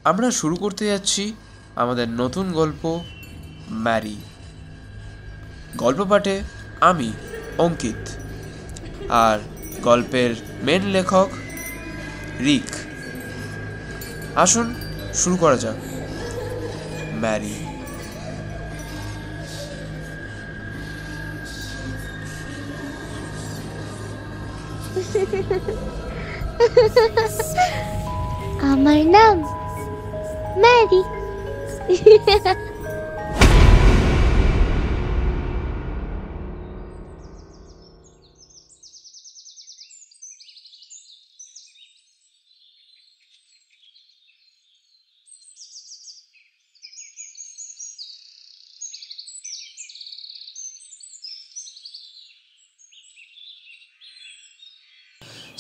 আমরা শুরু করতে যাচ্ছি আমাদের নতুন গল্প ম্যারি। গল্প পাঠে আমি অঙ্কিত, আর গল্পের মেন লেখক রিক। আসুন শুরু করা যাক ম্যারি। আমার নাম ম্যারি।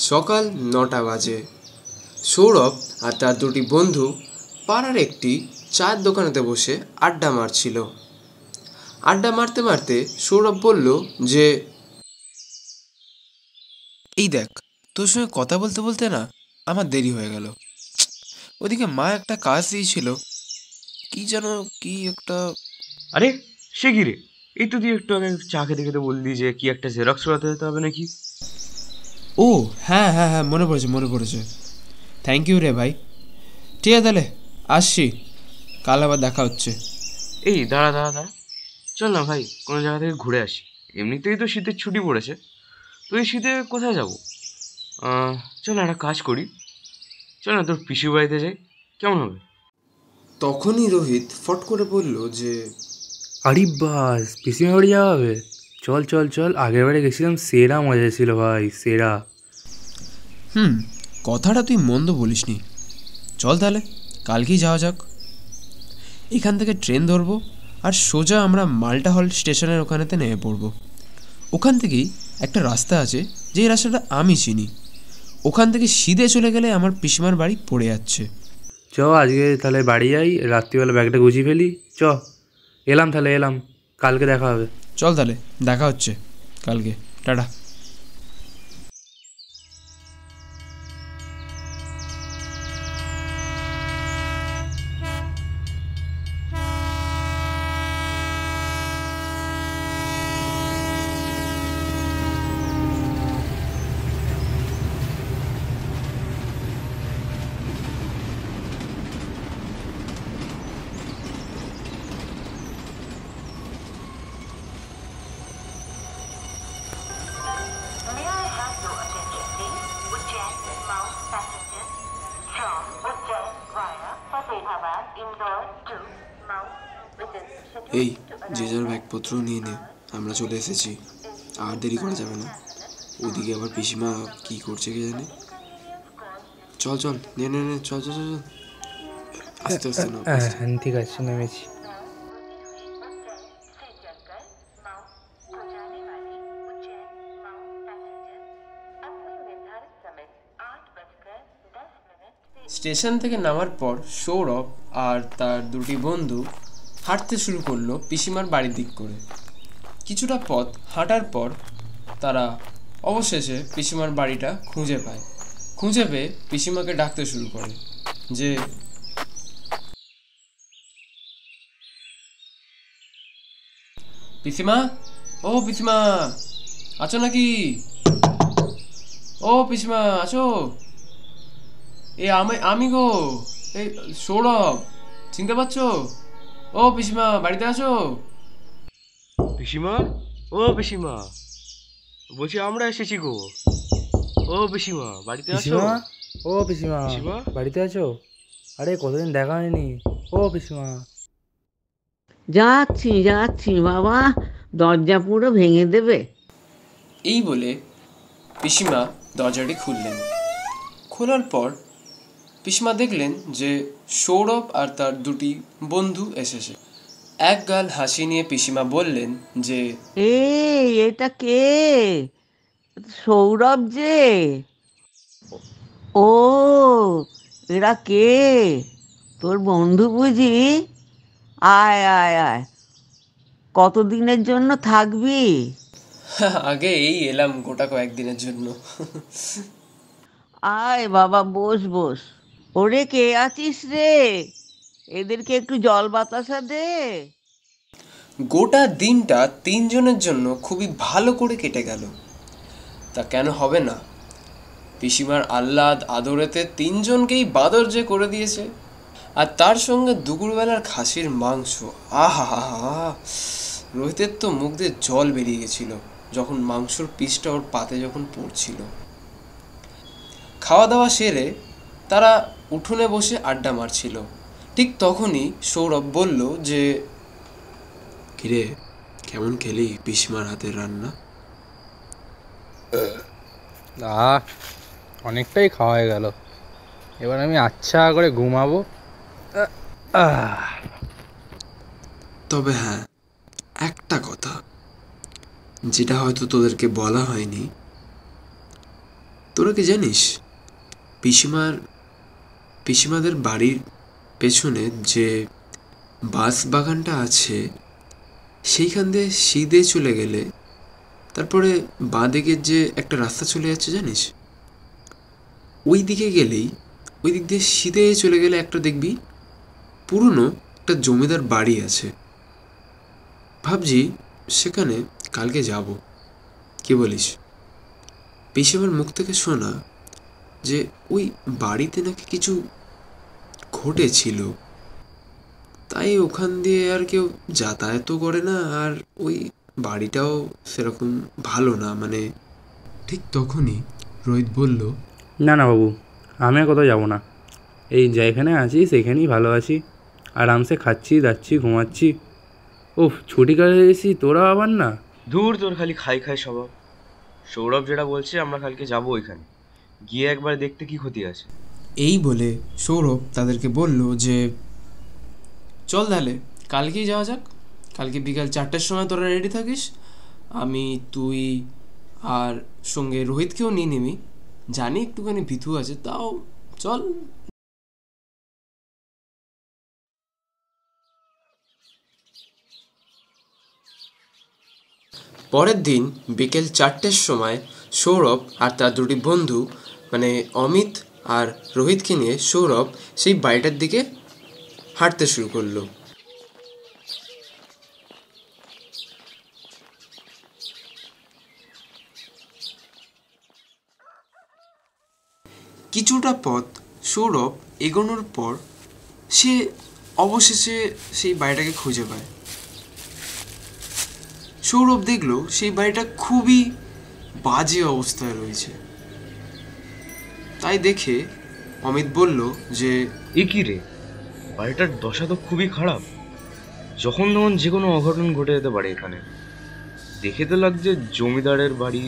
সকাল 9টা বাজে। সৌরভ আর তার দুটি বন্ধু পাড়ার একটি চায়ের দোকানেতে বসে আড্ডা মারছিল। আড্ডা মারতে মারতে সৌরভ বলল যে, এই দেখ, তোর সঙ্গে কথা বলতে বলতে না আমার দেরি হয়ে গেল। ওদিকে মা একটা কাজ দিয়েছিল, কি যেন কি একটা। আরে সে কি রে? এই তো তুই একটু আগে চা খেতে খেতে বললি যে কি একটা জেরক্স করাতে যেতে হবে নাকি? ও হ্যাঁ হ্যাঁ হ্যাঁ, মনে পড়েছে। থ্যাংক ইউ রে ভাই। ঠিক আছে তাহলে আসছি, কাল আবার দেখা হচ্ছে। এই দাঁড়া দাঁড়া দাঁড়া, চল না ভাই কোনো জায়গা থেকে ঘুরে আসি। এমনিতেই তো শীতের ছুটি পড়েছে, তো এই শীতে কোথায় যাবো? চল না একটা কাজ করি, চল না তোর পিসির বাড়িতে যাই, কেমন হবে? তখনই রোহিত ফট করে বলল যে, আরে বাস, পিসিমা বাড়ি যাওয়া হবে। চল চল চল, আগের বারে গেছিলাম, সেরা মজা ছিল ভাই, সেরা। কথাটা তুই মন্দ বলিসনি। চল তাহলে কালকেই যাওয়া যাক। এখান থেকে ট্রেন ধরবো আর সোজা আমরা মাল্টা হল স্টেশনের ওখানেতে নেমে পড়বো। ওখান থেকেই একটা রাস্তা আছে, যে রাস্তাটা আমি চিনি। ওখান থেকে সিধে চলে গেলে আমার পিসিমার বাড়ি পড়ে যাচ্ছে। চ আজকে তাহলে বাড়ি যাই, রাত্রিবেলা ব্যাগটা গুছিয়ে ফেলি। চ, এলাম তাহলে, এলাম, কালকে দেখা হবে। চল তাহলে দেখা হচ্ছে কালকে, tata. May I have your attention, please? Ujjain Mount passengers from Ujjain via Fatehabad, Indore to Mount within এই scheduled to যে arrive যার at ব্যাগপত্র নিয়ে নে, আমরা চলে এসেছি। আর দেরি করা যাবে না। ওদিকে আবার পিসিমা কি করছে কে জানে। চল চল, নে নে নে, চল চল চল চল। আস্তে আস্তে না, আস্তে। হ্যাঁ ঠিক আছে, নেমেছি। স্টেশন থেকে নামার পর সৌরভ আর তার দুটি বন্ধু হাঁটতে শুরু করলো পিসিমার বাড়ির দিক করে। কিছুটা পথ হাঁটার পর তারা অবশেষে পিসিমার বাড়িটা খুঁজে পায়। খুঁজে পেয়ে পিসিমাকে ডাকতে শুরু করে যে, পিসিমা, ও পিসিমা, আছো নাকি? ও পিসিমা আছো? আমি গো, এই সৌরভ, চিনতে পারছো? ও পিসিমা বাড়িতে আছো? পিসিমা, ও পিসিমা, বলছি আমরা এসেছি গো। ও পিসিমা বাড়িতে আছো? পিসিমা, ও পিসিমা, পিসিমা? বাড়িতে আছো? আরে কতদিন দেখা হয়নি। ও পিসিমা। যাচ্ছি যাচ্ছি বাবা, দরজা পুরো ভেঙে দেবে। এই বলে পিসিমা দরজাটি খুললেন। খোলার পর পিসিমা দেখলেন যে সৌরভ আর তার দুটি বন্ধু এসেছে। এক গাল হাসি নিয়ে পিসিমা বললেন যে, এটা কে? সৌরভ যে। ও, এরা কে? তোর বন্ধু বুঝি? আয় আয় আয়, কতদিনের জন্য থাকবি? আগে এই এলাম গোটা কয়েকদিনের জন্য। আয় বাবা, বস বস। ওরে কে আছিস রে? এদেরকে একটু জল বাতাসা দে। গোটা দিনটা তিনজনের জন্য খুবই ভালো করে কেটে গেল। তা কেন হবে না? পিসিমার আহ্লাদ আদরেতে তিনজনকেই বাদর যে করে দিয়েছে, আর তার সঙ্গে দুপুরবেলার খাসির মাংস। আহা হা হা, রোহিতের তো মুখ দিয়ে জল বেরিয়ে গেছিল যখন মাংসর পিসটা ওর পাতে যখন পড়ছিল। খাওয়া দাওয়া সেরে তারা উঠোনে বসে আড্ডা মারছিল। ঠিক তখনই সৌরভ বলল যে, কিরে, কেমন খেলি পিসিমার হাতের রান্না? অনেকটাই খাওয়া হয়ে গেল, এবার আমি আচ্ছা করে ঘুমাবো। তবে হ্যাঁ, একটা কথা যেটা হয়তো তোদেরকে বলা হয়নি, তোরা কি জানিস পিসিমাদের বাড়ির পেছনে যে বাঁশ বাগানটা আছে সেইখান দিয়ে সিধে চলে গেলে তারপরে বাঁ দিকের যে একটা রাস্তা চলে যাচ্ছে জানিস, ওই দিকে গেলেই ওই দিক দিয়ে সিধে চলে গেলে একটা দেখবি পুরনো একটা জমিদার বাড়ি আছে। ভাবছি সেখানে কালকে যাব, কি বলিস? পিসিমার মুখ থেকে শোনা যে ওই বাড়িতে নাকি কিছু ঘটেছিল, তাই ওখান দিয়ে আর কেউ যাতায়াতও করে না, আর ওই বাড়িটাও সেরকম ভালো না। মানে ঠিক তখনই রোহিত বলল, না না বাবু, আমি আর কোথাও যাবো না, এই যেখানে আছি সেখানেই ভালো আছি, আরামসে খাচ্ছি দাচ্ছি ঘুমাচ্ছি। ওহ, ছুটি কাটে এসেছি, তোরা আবার না। দূর, তোর খালি খাই খাই স্বভাব। সৌরভ যেটা বলছে আমরা কালকে যাবো ওইখানে, গিয়ে একবার দেখতে কি ক্ষতি আছে। এই বলে সৌরভ তাদেরকে বলল যে, চল তাহলে কালকেই যাওয়া যাক। কালকে বিকাল 4টার সময় তোরা রেডি থাকিস, আমি তুই আর সঙ্গে রোহিতকেও নিয়ে নিবি। জানি একটুখানি ভীতু আছে, তাও চল। পরের দিন বিকেল 4টের সময় সৌরভ আর তার দুটি বন্ধু মানে অমিত আর রোহিতকে নিয়ে সৌরভ সেই বাড়িটার দিকে হাঁটতে শুরু করলো। কিছুটা পথ সৌরভ এগোনোর পর সে অবশেষে সেই বাড়িটাকে খুঁজে পায়। সৌরভ দেখলো সেই বাড়িটা খুবই বাজে অবস্থায় রয়েছে। তাই দেখে অমিত বলল যে, এ কি রে, বাড়িটার দশা তো খুবই খারাপ, যখন তখন যে কোনো অঘটন ঘটে যেতে পারে এখানে। দেখে তো লাগছে জমিদারের বাড়ি।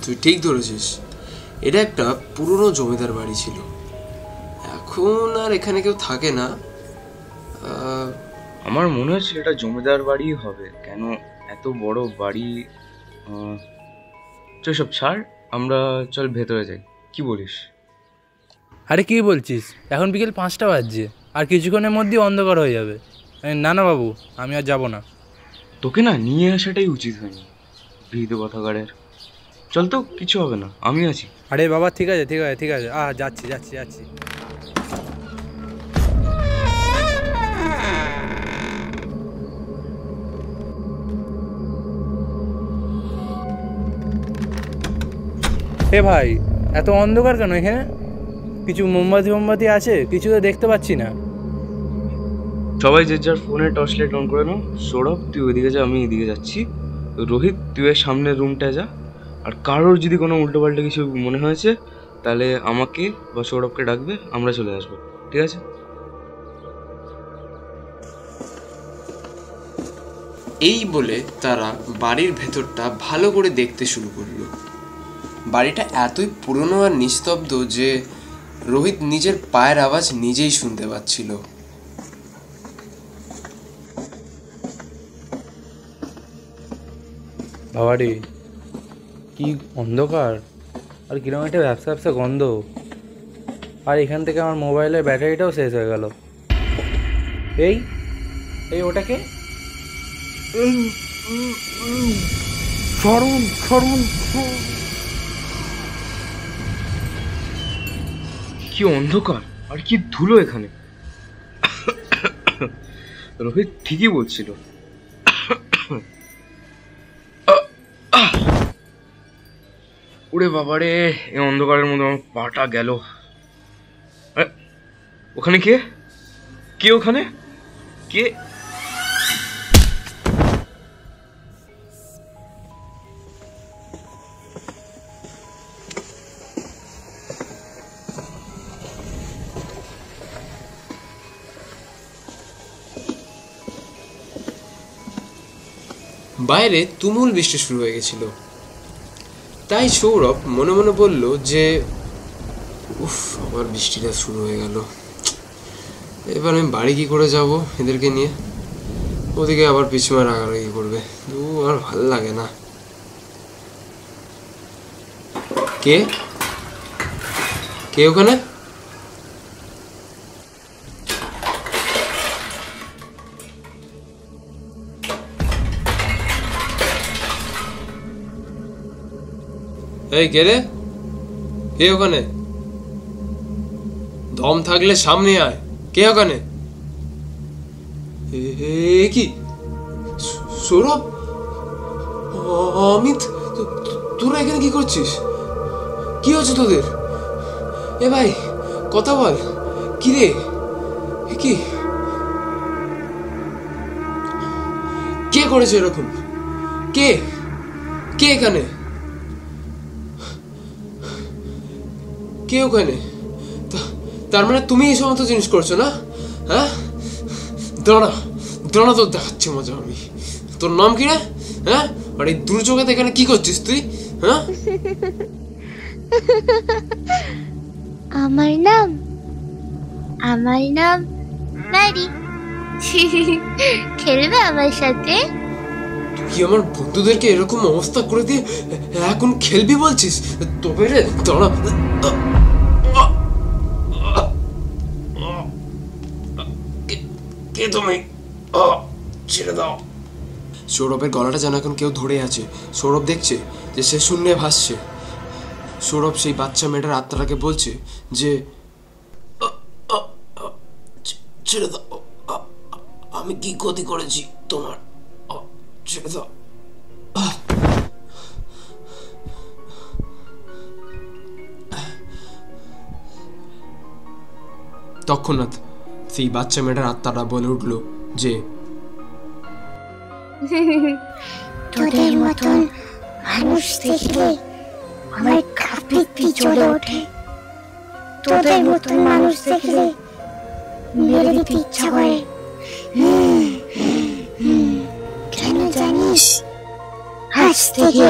তুই ঠিক ধরেছিস, এটা একটা পুরনো জমিদার বাড়ি ছিল, এখন আর এখানে কেউ থাকে না। আমার মনে হচ্ছে এটা জমিদার বাড়ি হবে, কেন এত বড় বাড়ি। চল সব ছাড়, আমরা চল ভেতরে যাই, কি বলিস? আরে কি বলছিস, এখন বিকেল 5টা বাজছে, আর কিছুক্ষণের মধ্যেই অন্ধকার হয়ে যাবে। না না বাবু, আমি আর যাব না। তোকে না নিয়ে আসাটাই উচিত হয়নি, ভীত কথাগারের। চল তো, কিছু হবে না, আমি আছি। আরে বাবা, ঠিক আছে ঠিক আছে ঠিক আছে, যাচ্ছি যাচ্ছি যাচ্ছি। এ ভাই, এত অন্ধকার কেন এখানে? কিছু মোমবাতি আছে? কিছু তো দেখতে পাচ্ছি না। সবাই যে যার ফোনে টর্চ লাইট অন করে নাও। সৌরভ তুই ওইদিকে যা, আমি এদিকে যাচ্ছি। রোহিত তুই এর সামনের রুমটায় যা, আর কারোর যদি কোনো উল্টোপাল্টা কিছু মনে হয়েছে তাহলে আমাকে বা সৌরভকে ডাকবে, আমরা চলে আসবো, ঠিক আছে? এই বলে তারা বাড়ির ভেতরটা ভালো করে দেখতে শুরু করলো। বাড়িটা এতই পুরনো আর নিস্তব্ধ যে রোহিত নিজের পায়ের আওয়াজ নিজেই শুনতে পাচ্ছিল। বাবারে, কি অন্ধকার, আর কিরকম একটা ব্যবসা ব্যবসা গন্ধ, আর এখান থেকে আমার মোবাইলের ব্যাটারিটাও শেষ হয়ে গেল। এই এই ওটাকে সরুন সরুন। কি অন্ধকার আর কি ধুলো এখানে। রোহিত ঠিকই বলছিল। ওরে বাবারে, এই অন্ধকারের মধ্যে আমার পাটা গেল। ওখানে কে কে ওখানে কে? বাইরে তুমুল বৃষ্টি শুরু হয়ে গেছিল, তাই সৌরভ মনে মনে বলল যে উফ, আবার বৃষ্টিটা শুরু হয়ে গেল। এবার আমি বাড়ি কি করে যাব এদেরকে নিয়ে? ওদিকে আবার পিছুমা রাগারাগি করবে, আর ভাল লাগে না। কে কে ওখানে? এই কে রে? কে ওখানে? দম থাকলে সামনে আয়। কে ওখানে? কি সৌরভ? অমিত, তোরা এখানে কি করছিস? কি হচ্ছে তোদের? এ ভাই কথা বল। কি রে? কি কে করেছে এরকম? কে কে এখানে? কে ওখানে? তার মানে তুমি এই সমস্ত জিনিস করছো না? হ্যাঁ, দাঁড়া দাঁড়া, তোর দেখাচ্ছি মজা আমি। তোর নাম কি রে? হ্যাঁ, আর এই দুর্যোগেতে এখানে কি করছিস তুই? হ্যাঁ, আমার নাম ম্যারি। খেলবে আমার সাথে? তুই আমার বন্ধুদেরকে এরকম অবস্থা করে দিয়ে এখন খেলবি বলছিস? তবে রে দাঁড়া। কে তুমি? ছেড়ে দাও। সৌরভের গলাটা যেন এখন কেউ ধরে আছে। সৌরভ দেখছে যে সে শূন্যে ভাসছে। সৌরভ সেই বাচ্চা মেয়েটার আত্মাটাকে বলছে যে ছেড়ে দাও, আমি কি ক্ষতি করেছি তোমার? ছেড়ে দাও। তৎক্ষণাৎ সেই বাচ্চা মেয়েটার আত্মাটা বলে উঠল যে তোদের মতন মানুষ দেখলে আমার কাঁপিত্তি চলে ওঠে। তোদের মতন মানুষ দেখলে মেরে দিতে ইচ্ছা করে। কেন জানিস? আজ থেকে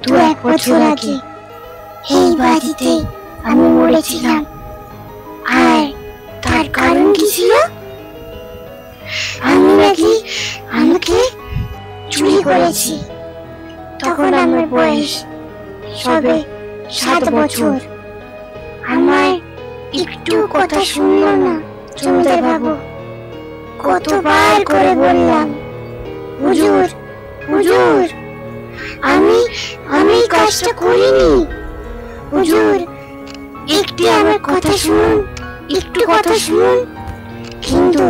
2-1 বছর আগে এই বাড়িতে আমি মরেছিলাম। আর তার কারণ কি ছিল? আমি নাকি আমাকে চুরি করেছি। তখন আমার বয়স সবে 7 বছর। আমার একটু কথা শুনলো না জমিদার বাবু। কতবার করে বললাম, হুজুর হুজুর, আমি কাজটা করিনি। হুজুর একটু আমার কথা শুনুন, একটু কথা শুনুন। কিন্তু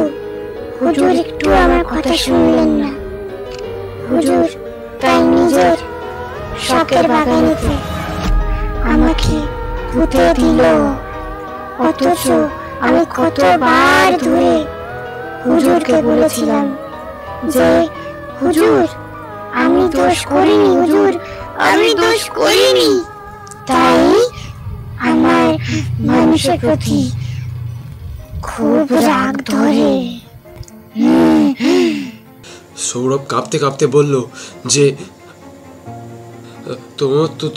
হুজুর একটু আমার কথা শুনলেন না। হুজুর তাই নিজের শখের বাগানেতে আমাকে পুঁতে দিল। অথচ আমি কতবার ধরে হুজুরকে বলেছিলাম যে হুজুর আমি দোষ করিনি, হুজুর আমি দোষ করিনি। তাই আমার মানুষের প্রতি খুব রাগ ধরে। সৌরভ কাঁপতে কাঁপতে বলল যে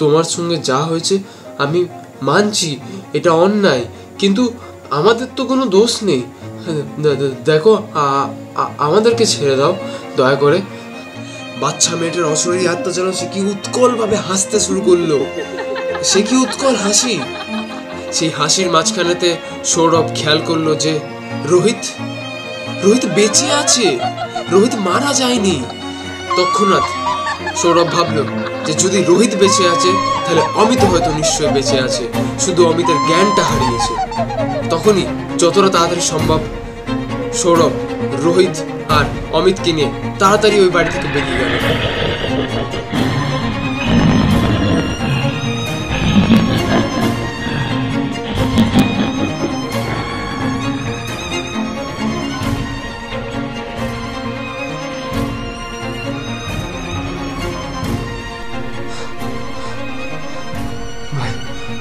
তোমার সঙ্গে যা হয়েছে আমি মানছি, এটা অন্যায়, কিন্তু আমাদের তো কোনো দোষ নেই। দেখো, আমাদেরকে ছেড়ে দাও দয়া করে। বাচ্চা মেয়েটার অশরীরী আত্মা যেন সে কি উৎকল ভাবে হাসতে শুরু করলো। সে কি উৎকল হাসি! সেই হাসির মাঝখানেতে সৌরভ খেয়াল করলো যে রোহিত বেঁচে আছে, রোহিত মারা যায়নি। তৎক্ষণাৎ সৌরভ ভাবলো যে যদি রোহিত বেঁচে আছে তাহলে অমিত হয়তো নিশ্চয়ই বেঁচে আছে, শুধু অমিতের জ্ঞানটা হারিয়েছে। তখনই যতটা তাড়াতাড়ি সম্ভব সৌরভ রোহিত আর অমিতকে নিয়ে তাড়াতাড়ি ওই বাড়ি থেকে বেরিয়ে গেল।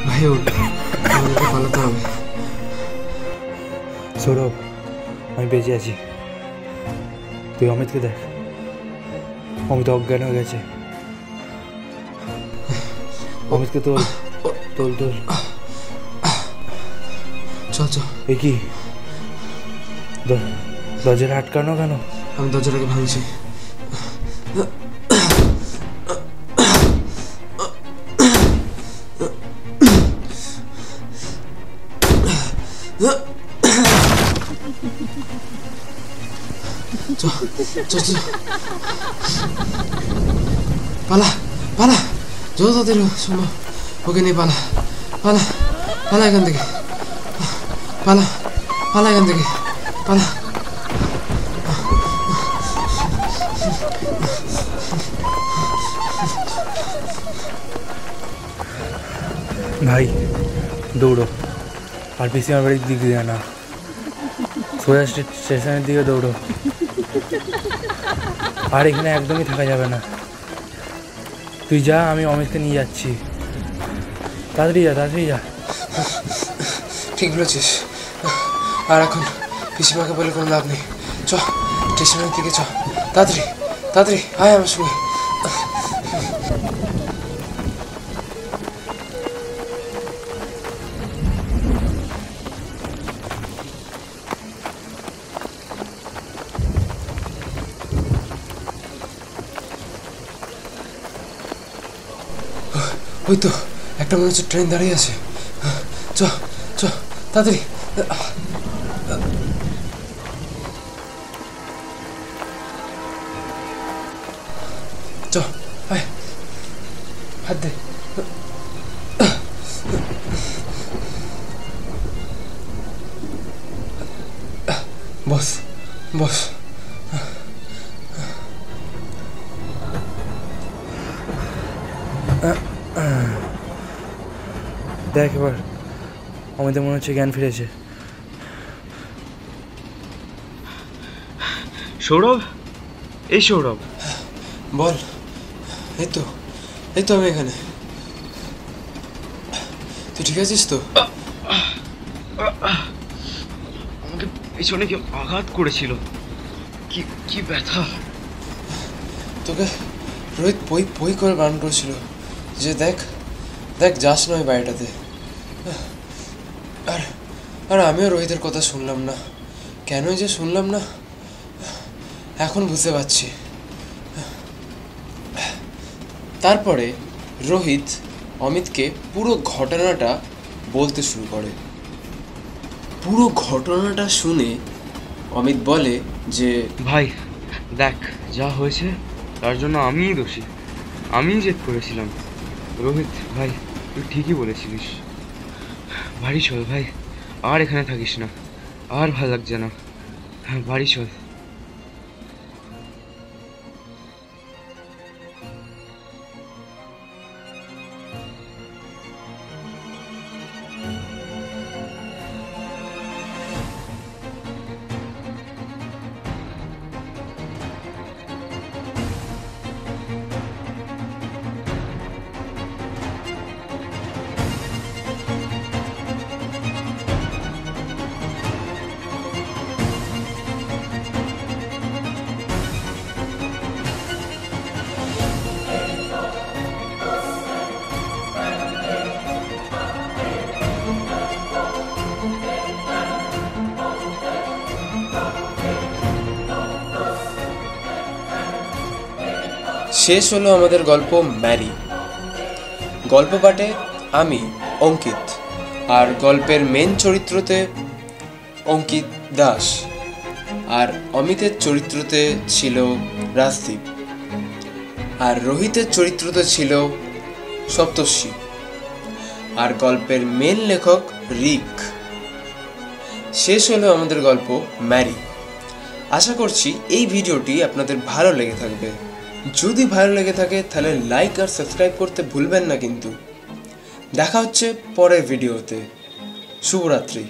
ভাই ওঠ, আমাদেরকে পালাতে হবে। সৌরভ, আমি বেঁচে আছি। তুই অমিতকে দেখ, অমিত অজ্ঞান হয়ে গেছে। অমিতকে তোল তোল তোল। চল চল। এ কি দরজাটা আটকানো কেন? আমি দরজাটাকে ভাঙছি। পালা পালা, যত তাড়াতাড়ি সম্ভব ওকে নিয়ে পালা পালা পালা এখান থেকে, পালা পালা এখান থেকে, পালা। ভাই দৌড়ো, আর পিসিমার বাড়ির দিক দিয়ে না, সোজা স্টেশনের দিকে দৌড়ো। আর এখানে একদমই থাকা যাবে না। তুই যা, আমি অমিতকে নিয়ে যাচ্ছি। তাড়াতাড়ি যা, তাড়াতাড়ি যা। ঠিক বলেছিস, আর এখন পিসিমাকে বলে কোনো লাভ নেই। চ স্টেশনের দিকে চ, তাড়াতাড়ি তাড়াতাড়ি আয় আমার সঙ্গে। ওই তো একটা মনে হচ্ছে ট্রেন দাঁড়িয়ে আছে। চ চ তাড়াতাড়ি। চ আয়, হাত দে। বস বস। দেখ এবার, আমাদের মনে হচ্ছে জ্ঞান ফিরেছে। সৌরভ, এই সৌরভ, বল। এই তো আমি এখানে। তুই ঠিক আছিস তো? আমাকে পিছনে কেউ আঘাত করেছিল, কি কি ব্যথা। তোকে রোহিত পই পই করে বারণ করেছিল যে দেখ দেখ যাস না ওই বাড়িটাতে। আর আর আমিও রোহিতের কথা শুনলাম না। কেনই যে শুনলাম না এখন বুঝতে পারছি। তারপরে রোহিত অমিতকে পুরো ঘটনাটা বলতে শুরু করে। পুরো ঘটনাটা শুনে অমিত বলে যে ভাই দেখ, যা হয়েছে তার জন্য আমিই দোষী, আমিই জেদ করেছিলাম। রোহিত ভাই, তুই ঠিকই বলেছিলিস। বাড়ি চল ভাই, আর এখানে থাকিস না, আর ভালো লাগছে না। হ্যাঁ, বাড়ি চল। শেষ হলো আমাদের গল্প ম্যারি। গল্প পাঠে আমি অঙ্কিত, আর গল্পের মেন চরিত্রতে অঙ্কিত দাস, আর অমিতের চরিত্রতে ছিল রাজদীপ। আর রোহিতের চরিত্রতে ছিল সপ্তর্ষি, আর গল্পের মেন লেখক রিক। শেষ হলো আমাদের গল্প ম্যারি। আশা করছি এই ভিডিওটি আপনাদের ভালো লেগে থাকবে। যদি ভালো লেগে থাকে তাহলে লাইক আর সাবস্ক্রাইব করতে ভুলবেন না কিন্তু। দেখা হচ্ছে পরের ভিডিওতে। শুভরাত্রি।